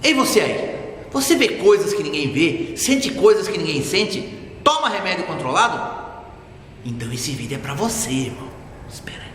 Ei, você aí, você vê coisas que ninguém vê, sente coisas que ninguém sente, toma remédio controlado? Então esse vídeo é pra você, irmão. Espera aí.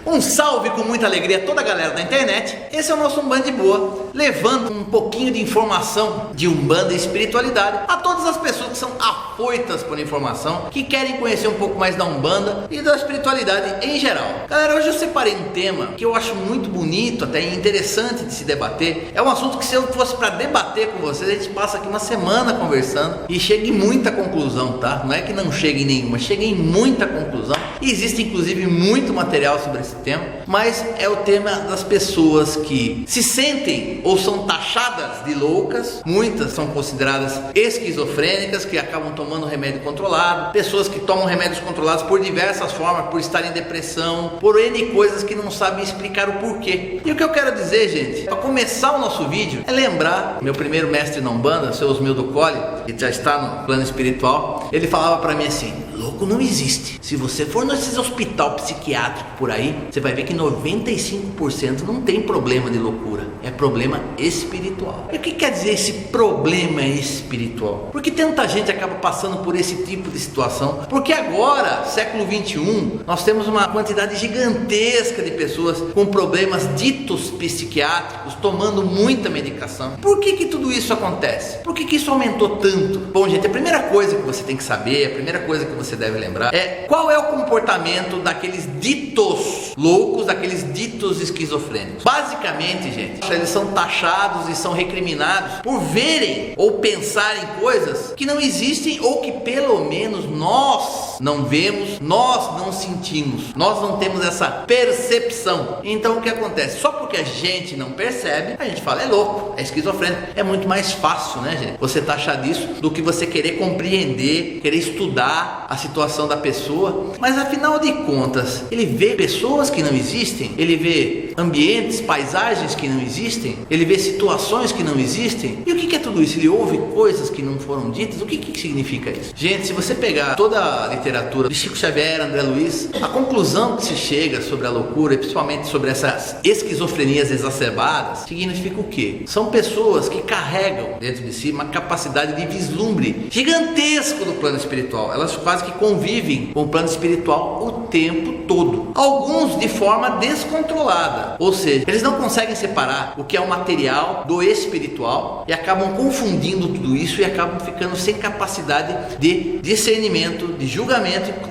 Um salve com muita alegria a toda a galera da internet. Esse é o nosso Umbanda de Boa, levando um pouquinho de informação de Umbanda e espiritualidade a todas as pessoas que são afoitas por informação, que querem conhecer um pouco mais da Umbanda e da espiritualidade em geral. Galera, hoje eu separei um tema que eu acho muito bonito, até interessante de se debater. É um assunto que, se eu fosse para debater com vocês, a gente passa aqui uma semana conversando e chega em muita conclusão, tá? Não é que não chegue em nenhuma, chega em muita conclusão. E existe inclusive muito material sobre esse tema, mas é o tema das pessoas que se sentem ou são taxadas de loucas. Muitas são consideradas esquizofrênicas, que acabam tomando remédio controlado, pessoas que tomam remédios controlados por diversas formas, por estar em depressão, por N coisas que não sabem explicar o porquê. E o que eu quero dizer, gente, para começar o nosso vídeo, é lembrar meu primeiro mestre na Umbanda, seu Osmildo Colli, que já está no plano espiritual. Ele falava para mim assim: louco não existe. Se você for nesses hospital psiquiátrico por aí, você vai ver que 95% não tem problema de loucura, é problema espiritual. E o que quer dizer esse problema espiritual? Porque tanta gente acaba passando por esse tipo de situação, porque agora, século 21, nós temos uma quantidade gigantesca de pessoas com problemas ditos psiquiátricos, tomando muita medicação. Por que tudo isso acontece? Por que isso aumentou tanto? Bom, gente, a primeira coisa que você tem que saber, a primeira coisa que você deve lembrar é qual é o comportamento daqueles ditos loucos, daqueles ditos esquizofrênicos. Basicamente, gente, eles são taxados e são recriminados por verem ou pensarem coisas que não existem, ou que pelo menos nós não vemos, nós não sentimos, nós não temos essa percepção. Então o que acontece? Só porque a gente não percebe, a gente fala é louco, é esquizofrênico. É muito mais fácil, né, gente, você taxar disso do que você querer compreender, querer estudar a situação da pessoa. Mas afinal de contas, ele vê pessoas que não existem, ele vê ambientes, paisagens que não existem, ele vê situações que não existem. E o que é tudo isso? Ele ouve coisas que não foram ditas. O que significa isso? Gente, se você pegar toda a literatura de Chico Xavier, André Luiz, a conclusão que se chega sobre a loucura, e principalmente sobre essas esquizofrenias exacerbadas, significa o quê? São pessoas que carregam dentro de si uma capacidade de vislumbre gigantesco do plano espiritual. Elas quase que convivem com o plano espiritual o tempo todo. Alguns de forma descontrolada, ou seja, eles não conseguem separar o que é o material do espiritual e acabam confundindo tudo isso e acabam ficando sem capacidade de discernimento, de julgamento,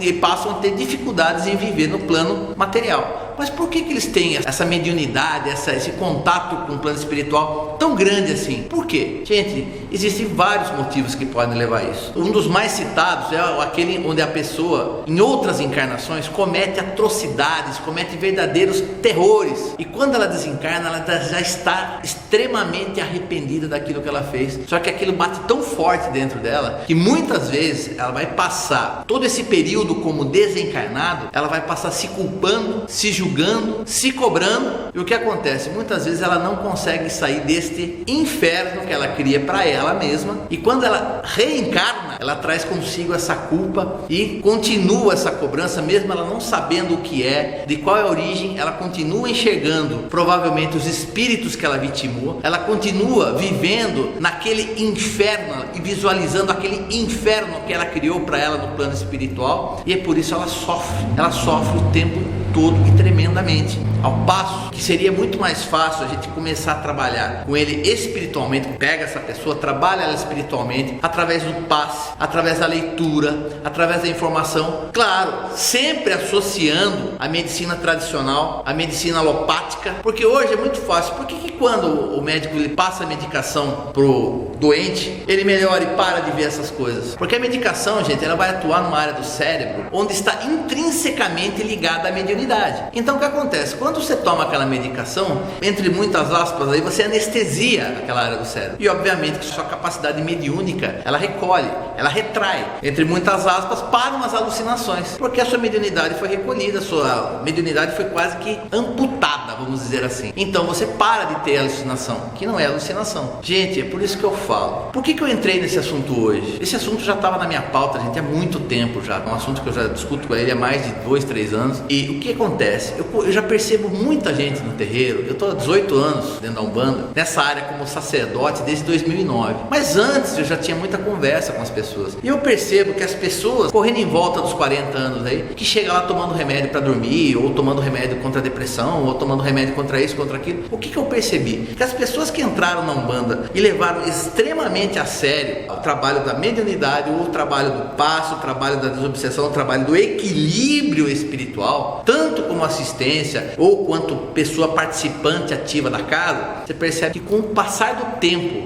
e passam a ter dificuldades em viver no plano material. Mas por que eles têm essa mediunidade, esse contato com o plano espiritual tão grande assim? Por quê? Gente, existem vários motivos que podem levar a isso. Um dos mais citados é aquele onde a pessoa, em outras encarnações, comete atrocidades, comete verdadeiros terrores. E quando ela desencarna, ela já está extremamente arrependida daquilo que ela fez. Só que aquilo bate tão forte dentro dela, que muitas vezes ela vai passar todo esse período como desencarnado, ela vai passar se culpando, se julgando, se cobrando. E o que acontece? Muitas vezes ela não consegue sair deste inferno que ela cria para ela mesma, e quando ela reencarna, ela traz consigo essa culpa e continua essa cobrança, mesmo ela não sabendo o que é, de qual é a origem. Ela continua enxergando provavelmente os espíritos que ela vitimou, ela continua vivendo naquele inferno e visualizando aquele inferno que ela criou para ela no plano espiritual, e é por isso ela sofre o tempo todo e tremendamente. Ao passo que seria muito mais fácil a gente começar a trabalhar com ele espiritualmente. Pega essa pessoa, trabalha ela espiritualmente, através do passe, através da leitura, através da informação, claro, sempre associando a medicina tradicional, a medicina alopática, porque hoje é muito fácil. Por que quando o médico ele passa a medicação pro doente, ele melhora e para de ver essas coisas? Porque a medicação, gente, ela vai atuar numa área do cérebro onde está intrinsecamente ligada à mediunidade. Então o que acontece? Quando você toma aquela medicação, entre muitas aspas, aí você anestesia aquela área do cérebro. E obviamente que sua capacidade mediúnica, ela recolhe. ela retrai, entre muitas aspas, para umas alucinações, porque a sua mediunidade foi recolhida, a sua mediunidade foi quase que amputada, vamos dizer assim. Então você para de ter alucinação, que não é alucinação. Gente, é por isso que eu falo. Por que eu entrei nesse assunto hoje? Esse assunto já estava na minha pauta, gente, há muito tempo já. É um assunto que eu já discuto com ele há mais de 2, 3 anos. E o que acontece? Eu já percebo muita gente no terreiro. Eu estou há 18 anos dentro da Umbanda, nessa área como sacerdote desde 2009. Mas antes eu já tinha muita conversa com as pessoas. E eu percebo que as pessoas correndo em volta dos 40 anos aí, que chega lá tomando remédio para dormir, ou tomando remédio contra a depressão, ou tomando remédio contra isso, contra aquilo. O que eu percebi? Que as pessoas que entraram na Umbanda e levaram extremamente a sério o trabalho da mediunidade, o trabalho do passe, o trabalho da desobsessão, o trabalho do equilíbrio espiritual, tanto como assistência ou quanto pessoa participante ativa da casa, você percebe que com o passar do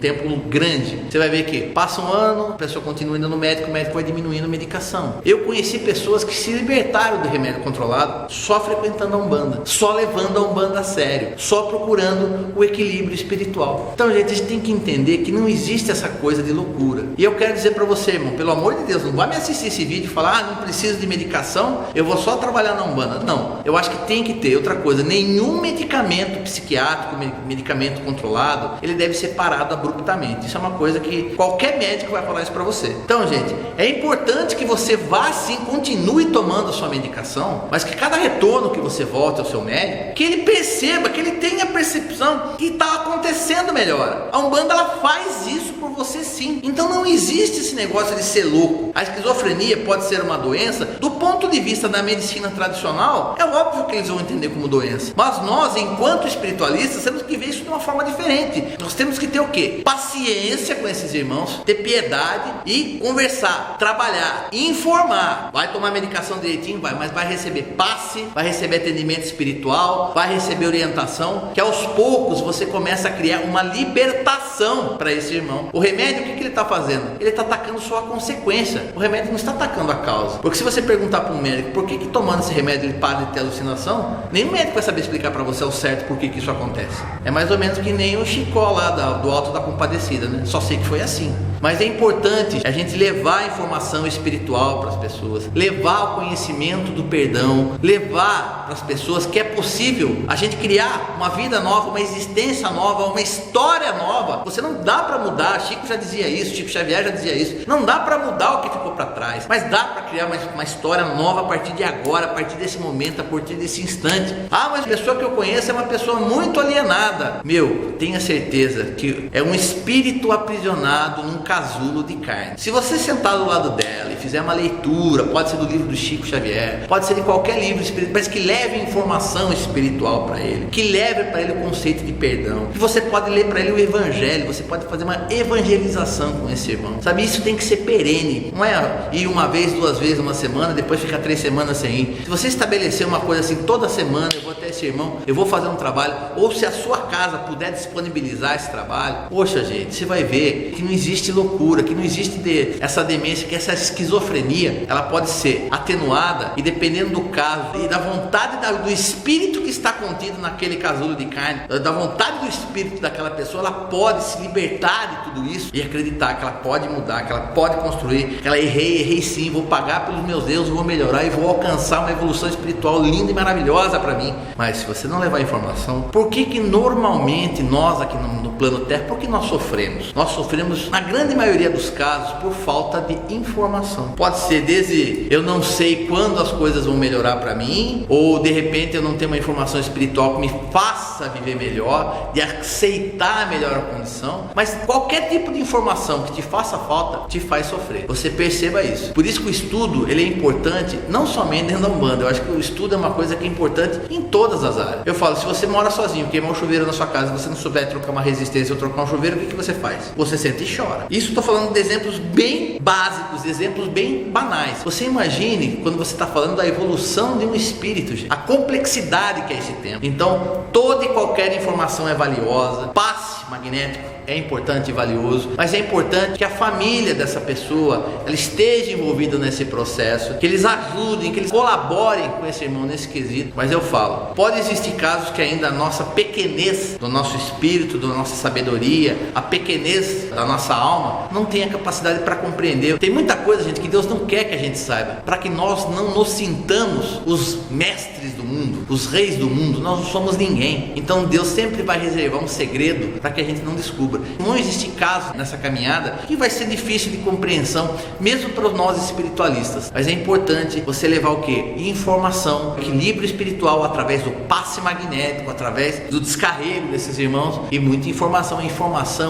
tempo grande, você vai ver que passa um ano, a pessoa continua indo no médico, o médico vai diminuindo a medicação. Eu conheci pessoas que se libertaram do remédio controlado só frequentando a Umbanda, só levando a Umbanda a sério, só procurando o equilíbrio espiritual. Então, gente, a gente tem que entender que não existe essa coisa de loucura. E eu quero dizer para você, irmão, pelo amor de Deus, não vai me assistir esse vídeo e falar, não preciso de medicação, eu vou só trabalhar na Umbanda. Não, eu acho que tem que ter outra coisa. Nenhum medicamento psiquiátrico, medicamento controlado, ele deve ser parado abruptamente. Isso é uma coisa que qualquer médico vai falar isso para você. Então, gente, é importante que você vá sim, continue tomando a sua medicação, mas que cada retorno que você volte ao seu médico, que ele perceba, que ele tenha percepção que está acontecendo melhor. A Umbanda, ela faz isso por você sim. Então não existe esse negócio de ser louco. A esquizofrenia pode ser uma doença. Do ponto de vista da medicina tradicional, é óbvio que eles vão entender como doença. Mas nós, enquanto espiritualistas, temos que ver isso de uma forma diferente. Nós temos que ter o quê? Paciência com esses irmãos, ter piedade e conversar, trabalhar, informar. Vai tomar medicação direitinho? Vai, mas vai receber passe, vai receber atendimento espiritual, vai receber orientação, que aos poucos você começa a criar uma libertação para esse irmão. O remédio, o que ele está fazendo? Ele está atacando só a consequência. O remédio não está atacando a causa. Porque se você perguntar para um médico por que tomando esse remédio ele para de ter alucinação, nenhum médico vai saber explicar para você ao certo por que isso acontece. É mais ou menos que nem o Chicó lá do Alto da Compadecida, né? Só sei que foi assim. Mas é importante a gente levar a informação espiritual para as pessoas, levar o conhecimento do perdão, levar para as pessoas que é possível a gente criar uma vida nova, uma existência nova, uma história nova. Você não dá para mudar, Chico já dizia isso, Chico Xavier já dizia isso, não dá para mudar o que ficou para trás, mas dá para criar uma história nova a partir de agora, a partir desse momento, a partir desse instante. Ah, mas a pessoa que eu conheço é uma pessoa muito alienada. Meu, tenha certeza que é um espírito aprisionado num casulo de carne. Se você sentar do lado dela e fizer uma leitura, pode ser do livro do Chico Xavier, pode ser de qualquer livro espiritual, mas que leve informação espiritual para ele, que leve para ele o conceito de perdão, que você pode ler para ele o evangelho, você pode fazer uma evangelização com esse irmão, sabe? Isso tem que ser perene, não é ir uma vez, 2 vezes uma semana, depois ficar 3 semanas sem ir. Se você estabelecer uma coisa assim, toda semana eu vou até esse irmão, eu vou fazer um trabalho, ou se a sua casa puder disponibilizar esse trabalho, poxa gente, você vai ver que não existe loucura, que não existe essa demência, que essa esquizofrenia, ela pode ser atenuada e dependendo do caso e da vontade do espírito que está contido naquele casulo de carne, da vontade do espírito daquela pessoa, ela pode se libertar de tudo isso e acreditar que ela pode mudar, que ela pode construir, que ela errei sim, vou pagar pelos meus erros, vou melhorar e vou alcançar uma evolução espiritual linda e maravilhosa para mim. Mas se você não levar informação, por que normalmente nós aqui no plano Terra, por que nós sofremos? Nós sofremos na grande maioria dos casos por falta de informação. Pode ser desde eu não sei quando as coisas vão melhorar para mim, ou de repente eu não tenho uma informação espiritual que me faça viver melhor, de aceitar melhor a condição, mas qualquer tipo de informação que te faça falta, te faz sofrer. Você perceba isso. Por isso que o estudo, ele é importante, não somente dentro da Umbanda. Eu acho que o estudo é uma coisa que é importante em todas as áreas. Eu falo, se você mora sozinho, queimar um chuveiro na sua casa, se você não souber trocar uma resistência ou trocar um chuveiro, o que você faz? Você senta e chora. Isso estou falando de exemplos bem básicos, de exemplos bem banais. Você imagine quando você está falando da evolução de um espírito, gente, a complexidade que é esse tempo. Então, toda e qualquer informação é valiosa. Passe magnético, é importante e valioso, mas é importante que a família dessa pessoa ela esteja envolvida nesse processo, que eles ajudem, que eles colaborem com esse irmão nesse quesito. Mas eu falo, pode existir casos que ainda a nossa pequenez do nosso espírito, da nossa sabedoria, a pequenez da nossa alma não tem a capacidade para compreender. Tem muita coisa, gente, que Deus não quer que a gente saiba, para que nós não nos sintamos os mestres do mundo, os reis do mundo. Nós não somos ninguém. Então Deus sempre vai reservar um segredo para que a gente não descubra. Não existe caso nessa caminhada que vai ser difícil de compreensão, mesmo para nós espiritualistas. Mas é importante você levar o quê? Informação, equilíbrio espiritual através do passe magnético, através do descarrego desses irmãos, e muita informação,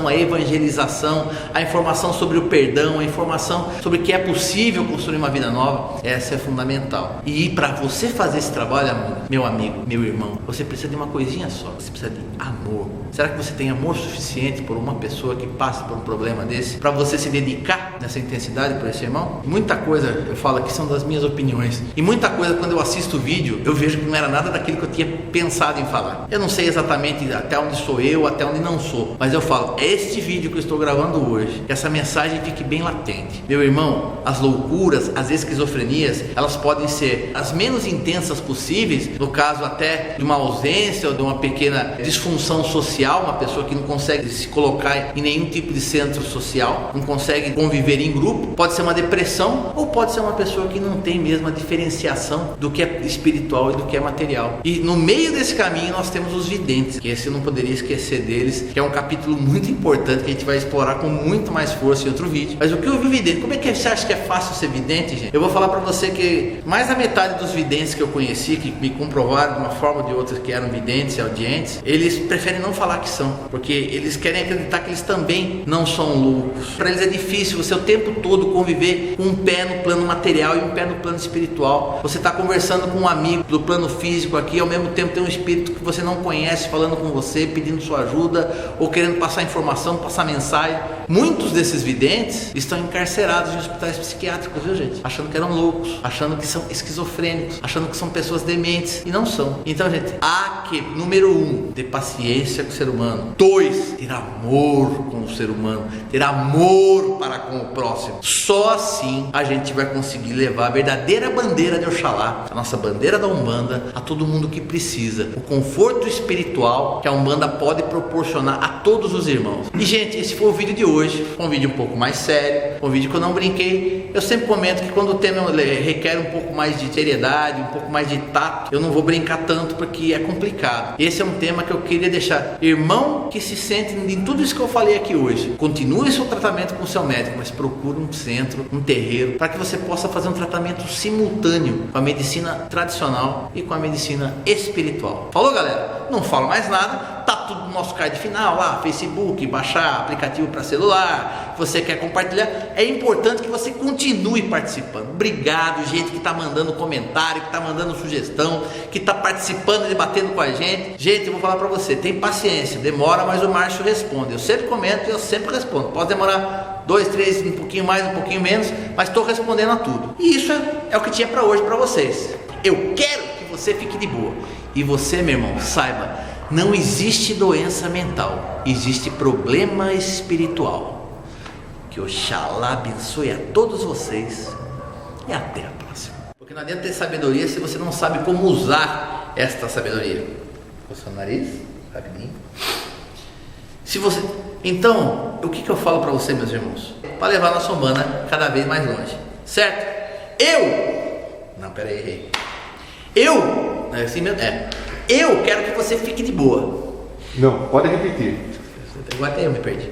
a evangelização, a informação sobre o perdão, a informação sobre que é possível construir uma vida nova. Essa é fundamental. E para você fazer esse trabalho, meu amigo, meu irmão, você precisa de uma coisinha só, você precisa de amor. Será que você tem amor suficiente por uma pessoa que passa por um problema desse, para você se dedicar nessa intensidade por esse irmão? Muita coisa, eu falo aqui, são das minhas opiniões, e muita coisa quando eu assisto o vídeo, eu vejo que não era nada daquilo que eu tinha pensado em falar. Eu não sei exatamente até onde sou eu, até onde não sou, mas eu falo, é este vídeo que eu estou gravando hoje, que essa mensagem fique bem latente. Meu irmão, as loucuras, as esquizofrenias, elas podem ser as menos intensas possíveis, no caso até de uma ausência ou de uma pequena disfunção social, uma pessoa que não consegue se colocar em nenhum tipo de centro social, não consegue conviver em grupo. Pode ser uma depressão, ou pode ser uma pessoa que não tem mesmo a diferenciação do que é espiritual e do que é material. E no meio desse caminho nós temos os videntes, que esse eu não poderia esquecer deles, que é um capítulo muito importante que a gente vai explorar com muito mais força em outro vídeo. Mas o que eu vi vidente? Como é que você acha que é fácil ser vidente, gente? Eu vou falar para você que mais da metade dos videntes que eu conheci, que me comprovaram de uma forma ou de outra que eram videntes e audientes, eles preferem não falar que são, porque eles querem acreditar que eles também não são loucos. Para eles é difícil você o tempo todo conviver com um pé no plano material e um pé no plano espiritual. Você está conversando com um amigo do plano físico aqui, ao mesmo tempo tem um espírito que você não conhece falando com você, pedindo sua ajuda ou querendo passar informação, passar mensagem. Muitos desses videntes estão encarcerados em hospitais psiquiátricos, viu, gente? Achando que eram loucos, achando que são esquizofrênicos, achando que são pessoas dementes, e não são. Então, gente, há que, número 1, ter paciência com o ser humano. 2, ter amor com o ser humano, ter amor para com o próximo. Só assim a gente vai conseguir levar a verdadeira bandeira de Oxalá, a nossa bandeira da Umbanda, a todo mundo que precisa. O conforto espiritual que a Umbanda pode proporcionar a todos os irmãos. E, gente, esse foi o vídeo de hoje. Foi um vídeo um pouco mais sério, um vídeo que eu não brinquei. Eu sempre comento que quando o tema requer um pouco mais de seriedade, um pouco mais de tato, eu não vou brincar tanto porque é complicado. Esse é um tema que eu queria deixar. Irmão que se sente em tudo isso que eu falei aqui hoje, continue seu tratamento com o seu médico, mas procure um centro, um terreiro, para que você possa fazer um tratamento simultâneo com a medicina tradicional e com a medicina espiritual. Falou, galera? Não falo mais nada. Tá tudo no nosso card final lá, Facebook, baixar aplicativo para celular, você quer compartilhar, é importante que você continue participando. Obrigado, gente que tá mandando comentário, que tá mandando sugestão, que tá participando, debatendo com a gente. Gente, eu vou falar para você, tem paciência, demora, mas o Márcio responde. Eu sempre comento e eu sempre respondo. Pode demorar 2, 3, um pouquinho mais, um pouquinho menos, mas estou respondendo a tudo. E isso é o que tinha para hoje para vocês. Eu quero que você fique de boa. E você, meu irmão, saiba, não existe doença mental, existe problema espiritual. Que Oxalá abençoe a todos vocês e até a próxima. Porque não adianta ter sabedoria se você não sabe como usar esta sabedoria. Coça o nariz, rapidinho. Então, o que eu falo para você, meus irmãos? Para levar a nossa Umbanda cada vez mais longe, certo? Eu quero que você fique de boa. Não, pode repetir. Agora até eu me perdi.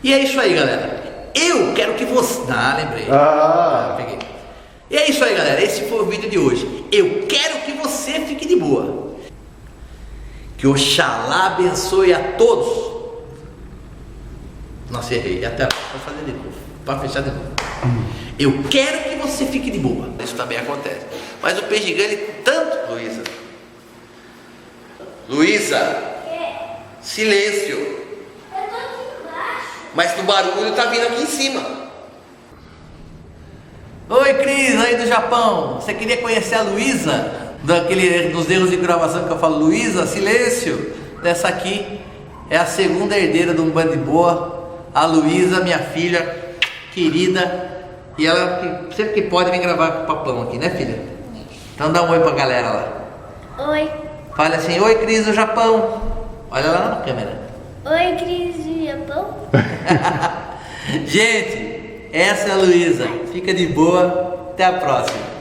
E é isso aí, galera. Eu quero que você... lembrei. Peguei. E é isso aí, galera. Esse foi o vídeo de hoje. Eu quero que você fique de boa. Que Oxalá abençoe a todos. Nossa, errei. Até vou fazer de novo. Para fechar de novo. Eu quero que você fique de boa. Isso também acontece. Mas o peixe ganha tanto, Luísa, silêncio. Eu tô aqui embaixo. Mas o barulho tá vindo aqui em cima. Oi, Cris, aí do Japão. Você queria conhecer a Luísa? Dos erros de gravação que eu falo, Luísa, silêncio. Dessa aqui é a segunda herdeira do Band de Boa, a Luísa, minha filha querida. E ela sempre que pode vem gravar com o papão aqui, né, filha? Então dá um oi pra galera lá. Oi. Fala assim, oi Cris do Japão. Olha lá na câmera. Oi, Cris do Japão. Gente, essa é a Luísa. Fica de boa. Até a próxima.